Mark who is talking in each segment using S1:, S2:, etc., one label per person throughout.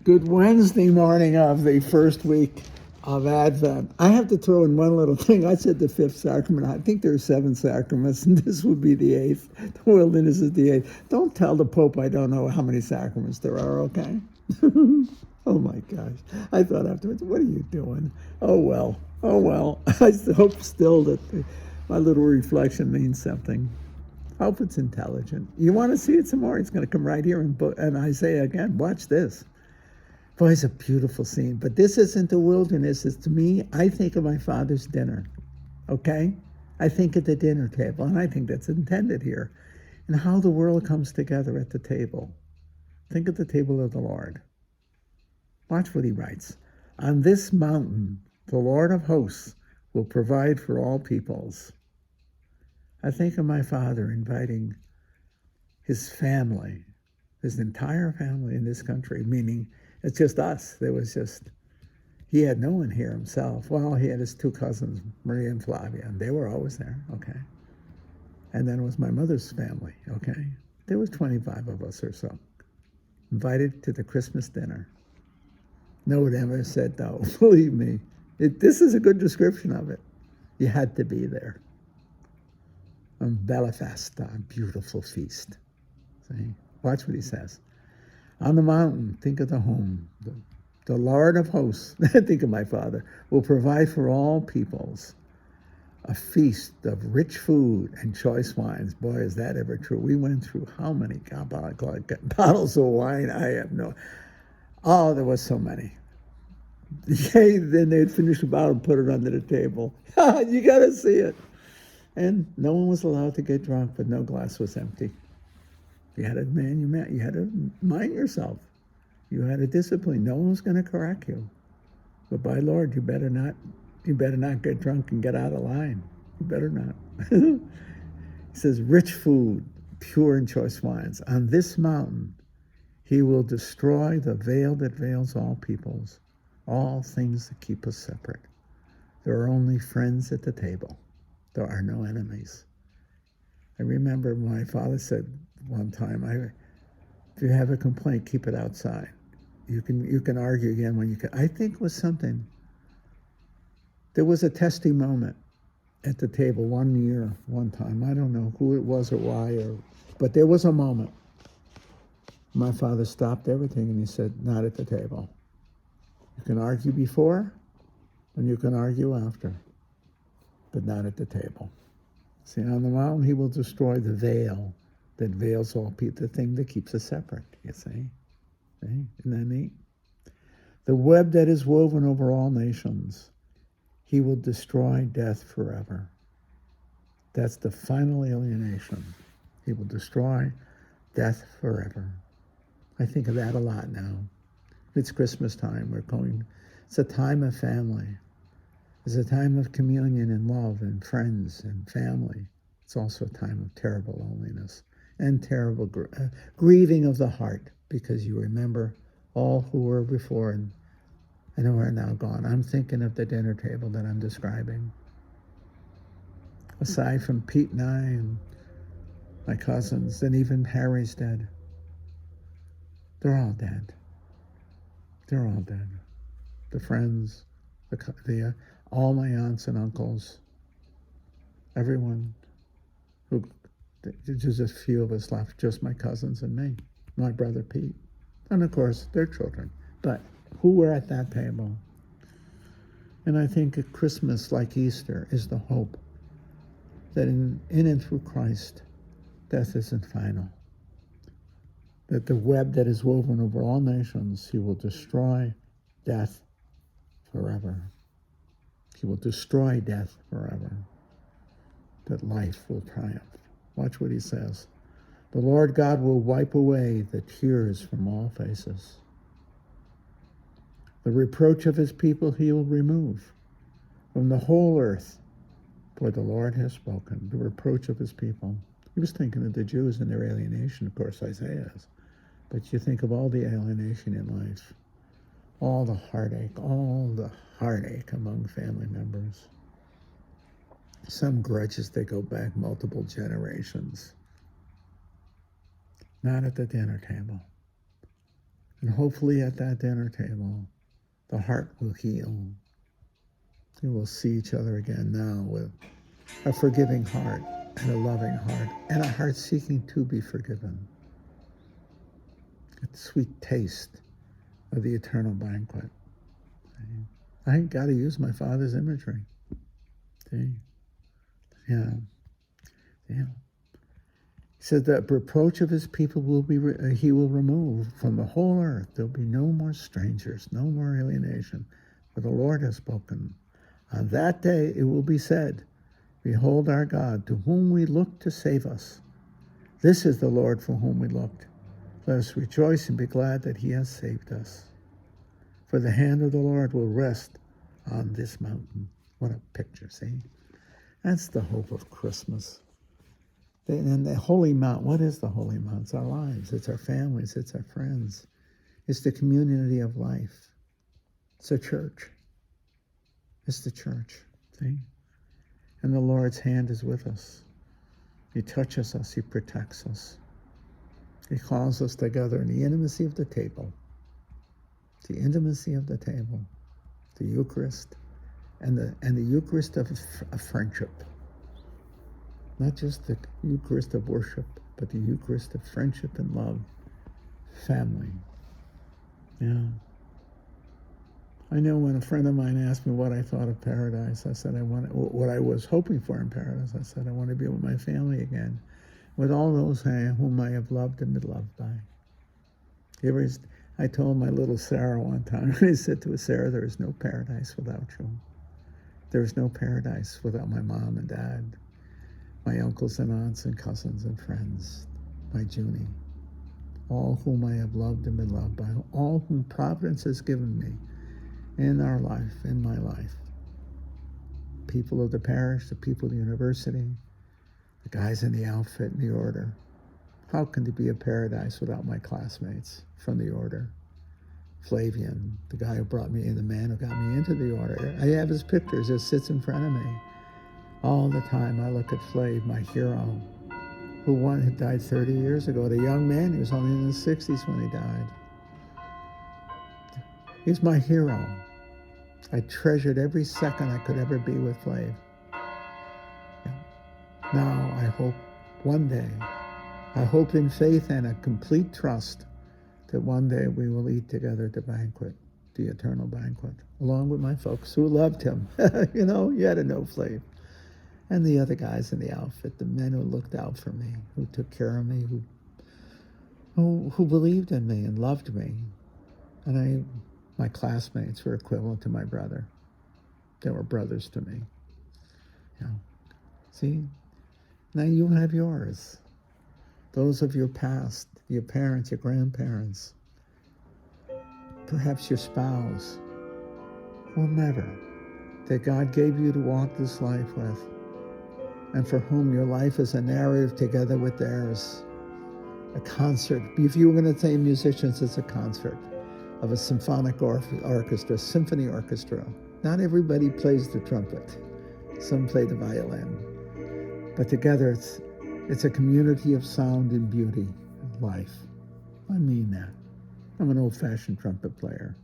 S1: Good Wednesday morning of the first week of Advent. I have to throw in one little thing. I said the fifth sacrament. I think there are seven sacraments, and this would be the eighth. The wilderness is the eighth. Don't tell the Pope I don't know how many sacraments there are, okay? Oh my gosh. I thought afterwards, what are you doing? Oh well. Oh well. I hope still that my little reflection means something. I hope it's intelligent. You want to see it some more? It's going to come right here in Isaiah again. Watch this. Boy, it's a beautiful scene. But this isn't the wilderness. It's to me, I think of my father's dinner. Okay? I think at the dinner table, and I think that's intended here. And how the world comes together at the table. Think of the table of the Lord. Watch what he writes. On this mountain, the Lord of hosts will provide for all peoples. I think of my father inviting his family, his entire family in this country, meaning it's just us. He had no one here himself. Well, he had his two cousins, Maria and Flavia, and they were always there, okay? And then it was my mother's family, okay? There was 25 of us or so, invited to the Christmas dinner. No one ever said no, believe me. This is a good description of it. You had to be there. On Bella Festa, a beautiful feast. See? Watch what he says. On the mountain, think of the home. The Lord of hosts, think of my father, will provide for all peoples a feast of rich food and choice wines. Boy, is that ever true. We went through how many bottles of wine? I have no... Oh, there was so many. Yay, then they'd finish a bottle and put it under the table. You got to see it. And no one was allowed to get drunk, but no glass was empty. You had to mind yourself. You had a discipline. No one was going to correct you. But by Lord, you better not get drunk and get out of line. You better not. He says, rich food, pure and choice wines. On this mountain, he will destroy the veil that veils all peoples, all things that keep us separate. There are only friends at the table. There are no enemies. I remember my father said one time, if you have a complaint, keep it outside. You can argue again when you can. I think it was something. There was a testy moment at the table one year, one time. I don't know who it was or why, but there was a moment. My father stopped everything and he said, not at the table. You can argue before and you can argue after, but not at the table. See, on the mountain he will destroy the veil that veils all people, the thing that keeps us separate, you see? Isn't that neat? The web that is woven over all nations, he will destroy death forever. That's the final alienation. He will destroy death forever. I think of that a lot now. It's Christmas time. It's a time of family. It's a time of communion and love and friends and family. It's also a time of terrible loneliness and terrible grieving of the heart, because you remember all who were before and who are now gone. I'm thinking of the dinner table that I'm describing. Aside from Pete and I and my cousins, and even Harry's dead. They're all dead. They're all dead. The friends, all my aunts and uncles, everyone there's just a few of us left, just my cousins and me, my brother Pete, and of course their children. But who were at that table? And I think a Christmas like Easter is the hope that in and through Christ, death isn't final. That the web that is woven over all nations, he will destroy death forever. He will destroy death forever. That life will triumph. Watch what he says. The Lord God will wipe away the tears from all faces. The reproach of his people he will remove from the whole earth, for the Lord has spoken. The reproach of his people. He was thinking of the Jews and their alienation, of course, Isaiah is. But you think of all the alienation in life, all the heartache among family members. Some grudges that go back multiple generations. Not at the dinner table. And hopefully at that dinner table, the heart will heal. We will see each other again now with a forgiving heart and a loving heart and a heart seeking to be forgiven. A sweet taste of the eternal banquet. I got to use my Father's imagery. See? Yeah. Yeah. He said that the reproach of his people he will remove from the whole earth. There'll be no more strangers, no more alienation. For the Lord has spoken. On that day it will be said, behold our God, to whom we looked to save us. This is the Lord for whom we looked. Let us rejoice and be glad that he has saved us. For the hand of the Lord will rest on this mountain. What a picture, see? That's the hope of Christmas. And the Holy Mount, what is the Holy Mount? It's our lives, it's our families, it's our friends. It's the community of life. It's a church. It's the church, see? And the Lord's hand is with us. He touches us, he protects us. He calls us together in the intimacy of the table. The intimacy of the table, the Eucharist, and the Eucharist of friendship. Not just the Eucharist of worship, but the Eucharist of friendship and love, family. Yeah. I know when a friend of mine asked me what I thought of paradise, I said what I was hoping for in paradise. I said I want to be with my family again, with all those whom I have loved and been loved by. I told my little Sarah one time, I said to her, Sarah, there is no paradise without you. There is no paradise without my mom and dad, my uncles and aunts and cousins and friends, my Junie, all whom I have loved and been loved by, all whom Providence has given me in our life, in my life. People of the parish, the people of the university, the guys in the outfit and the order. How can there be a paradise without my classmates from the order? Flavian, the guy who brought me in, the man who got me into the order. I have his pictures, it sits in front of me. All the time I look at Flav, my hero, who had died 30 years ago. The young man, he was only in his 60s when he died. He's my hero. I treasured every second I could ever be with Flav. Now I hope one day, I hope in faith and a complete trust that one day we will eat together at the banquet, the eternal banquet, along with my folks who loved him. You had to know Flav. And the other guys in the outfit, the men who looked out for me, who took care of me, who believed in me and loved me. And my classmates were equivalent to my brother. They were brothers to me. See? Now you have yours. Those of your past, your parents, your grandparents, perhaps your spouse, whomever, that God gave you to walk this life with, and for whom your life is a narrative together with theirs, a concert. If you were going to say musicians, it's a concert of a symphonic orchestra, symphony orchestra. Not everybody plays the trumpet. Some play the violin. But together it's a community of sound and beauty and life. I mean that. I'm an old-fashioned trumpet player.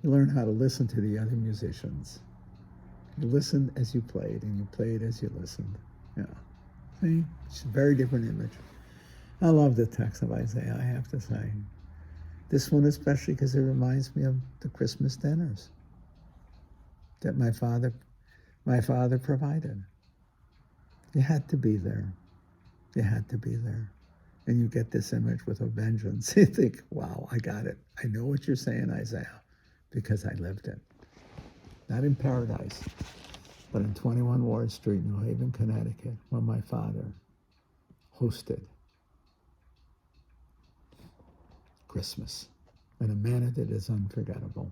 S1: You learn how to listen to the other musicians. You listened as you played, and you played as you listened. Yeah. See? It's a very different image. I love the text of Isaiah, I have to say. This one especially because it reminds me of the Christmas dinners that my father provided. You had to be there. You had to be there. And you get this image with a vengeance. You think, wow, I got it. I know what you're saying, Isaiah, because I lived it. Not in paradise, but in 21 Ward Street, New Haven, Connecticut, where my father hosted Christmas in a manner that is unforgettable.